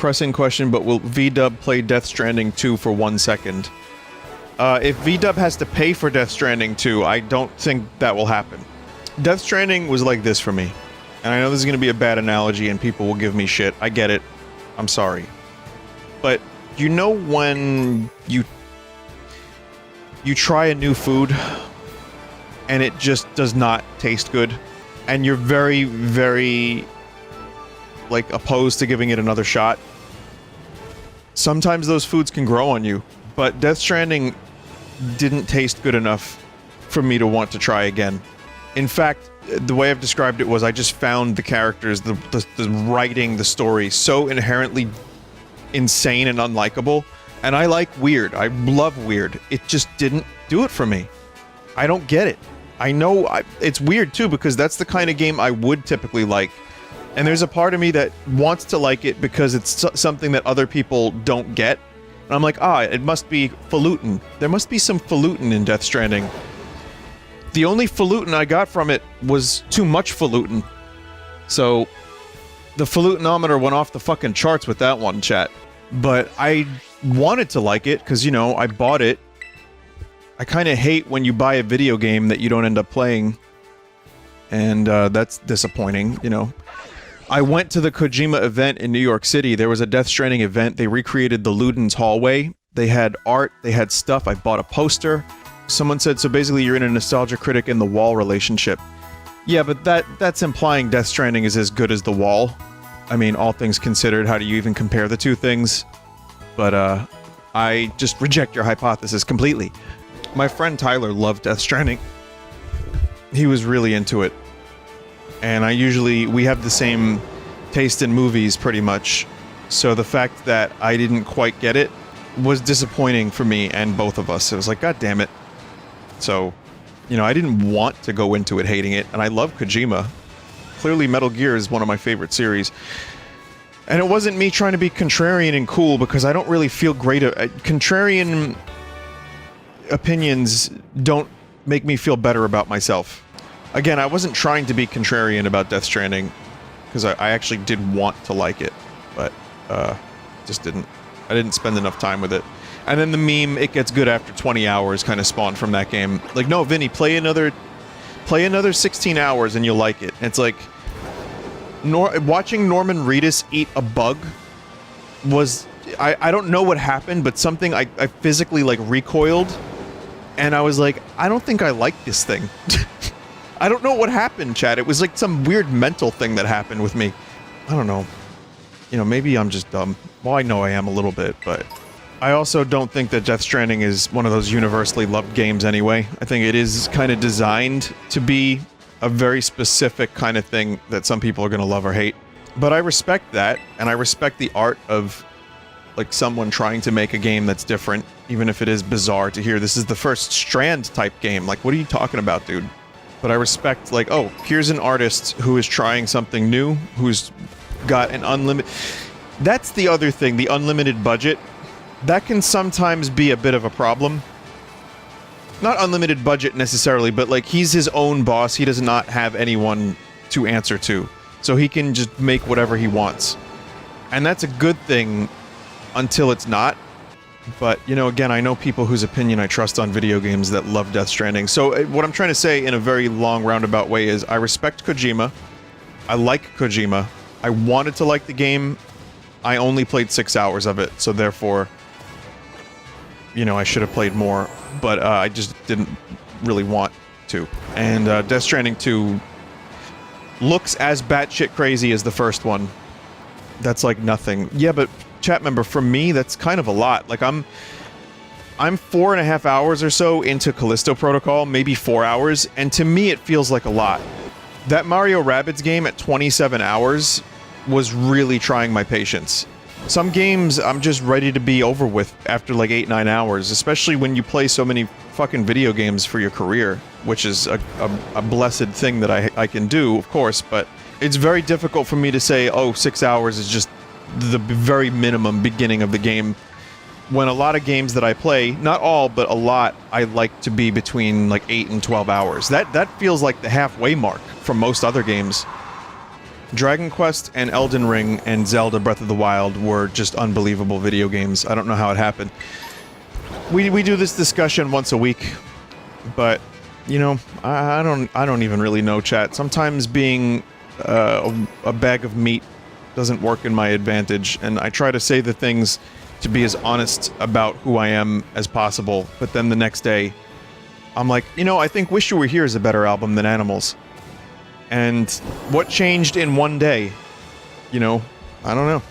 pressing question, but will VDub play Death Stranding 2 for 1 second? If VDub has to pay for Death Stranding 2, I don't think that will happen. Death Stranding was like this for me. And I know this is going to be a bad analogy and people will give me shit. I get it. I'm sorry. But you know when you try a new food and it just does not taste good and you're very, very like opposed to giving it another shot? Sometimes those foods can grow on you, but Death Stranding didn't taste good enough for me to want to try again. In fact, the way I've described it was I just found the characters, the writing, the story so inherently insane and unlikable. And I like weird. I love weird. It just didn't do it for me. I don't get it. I know it's weird too because that's the kind of game I would typically like. And there's a part of me that wants to like it because it's something that other people don't get. And I'm like, it must be falutin. There must be some falutin in Death Stranding. The only falutin I got from it was too much falutin. So, the falutinometer went off the fucking charts with that one, chat. But I wanted to like it, because, you know, I bought it. I kind of hate when you buy a video game that you don't end up playing. And, that's disappointing, you know. I went to the Kojima event in New York City. There was a Death Stranding event. They recreated the Luden's hallway. They had art. They had stuff. I bought a poster. Someone said, so basically you're in a nostalgia critic in the Wall relationship. Yeah, but that's implying Death Stranding is as good as the Wall. I mean, all things considered, how do you even compare the two things? But, I just reject your hypothesis completely. My friend Tyler loved Death Stranding. He was really into it. And we have the same taste in movies, pretty much. So the fact that I didn't quite get it was disappointing for me and both of us. It was like, God damn it. So, you know, I didn't want to go into it hating it, and I love Kojima. Clearly, Metal Gear is one of my favorite series. And it wasn't me trying to be contrarian and cool, because I don't really feel great. Contrarian opinions don't make me feel better about myself. Again, I wasn't trying to be contrarian about Death Stranding, because I actually did want to like it, but just didn't. I didn't spend enough time with it. And then the meme, it gets good after 20 hours, kind of spawned from that game. Like, no, Vinny, play another 16 hours and you'll like it. And it's like, watching Norman Reedus eat a bug was, I don't know what happened, but something, I physically, like, recoiled. And I was like, I don't think I like this thing. I don't know what happened, Chad. It was like some weird mental thing that happened with me. I don't know. You know, maybe I'm just dumb. Well, I know I am a little bit, but I also don't think that Death Stranding is one of those universally loved games anyway. I think it is kind of designed to be a very specific kind of thing that some people are going to love or hate. But I respect that, and I respect the art of, like, someone trying to make a game that's different, even if it is bizarre to hear this is the first Strand-type game. Like, what are you talking about, dude? But I respect, like, oh, here's an artist who is trying something new, who's got an unlimited... That's the other thing, the unlimited budget. That can sometimes be a bit of a problem. Not unlimited budget necessarily, but like he's his own boss. He does not have anyone to answer to. So he can just make whatever he wants. And that's a good thing until it's not. But, you know, again, I know people whose opinion I trust on video games that love Death Stranding. So what I'm trying to say in a very long roundabout way is I respect Kojima. I like Kojima. I wanted to like the game. I only played 6 hours of it, so therefore, you know, I should have played more, but I just didn't really want to. And Death Stranding 2 looks as batshit crazy as the first one. That's like nothing. Yeah, but chat member, for me, that's kind of a lot. Like, I'm 4.5 hours or so into Callisto Protocol, maybe 4 hours, and to me it feels like a lot. That Mario Rabbids game at 27 hours was really trying my patience. Some games I'm just ready to be over with after like 8-9 hours, especially when you play so many fucking video games for your career, which is a blessed thing that I can do, of course, but it's very difficult for me to say, oh, 6 hours is just the very minimum beginning of the game, when a lot of games that I play, not all, but a lot, I like to be between like 8 and 12 hours. That feels like the halfway mark from most other games. Dragon Quest and Elden Ring and Zelda Breath of the Wild were just unbelievable video games. I don't know how it happened. We do this discussion once a week, but you know, I don't even really know, chat. Sometimes being a bag of meat doesn't work in my advantage, and I try to say the things to be as honest about who I am as possible, but then the next day I'm like, you know, I think Wish You Were Here is a better album than Animals. And what changed in one day? You know, I don't know.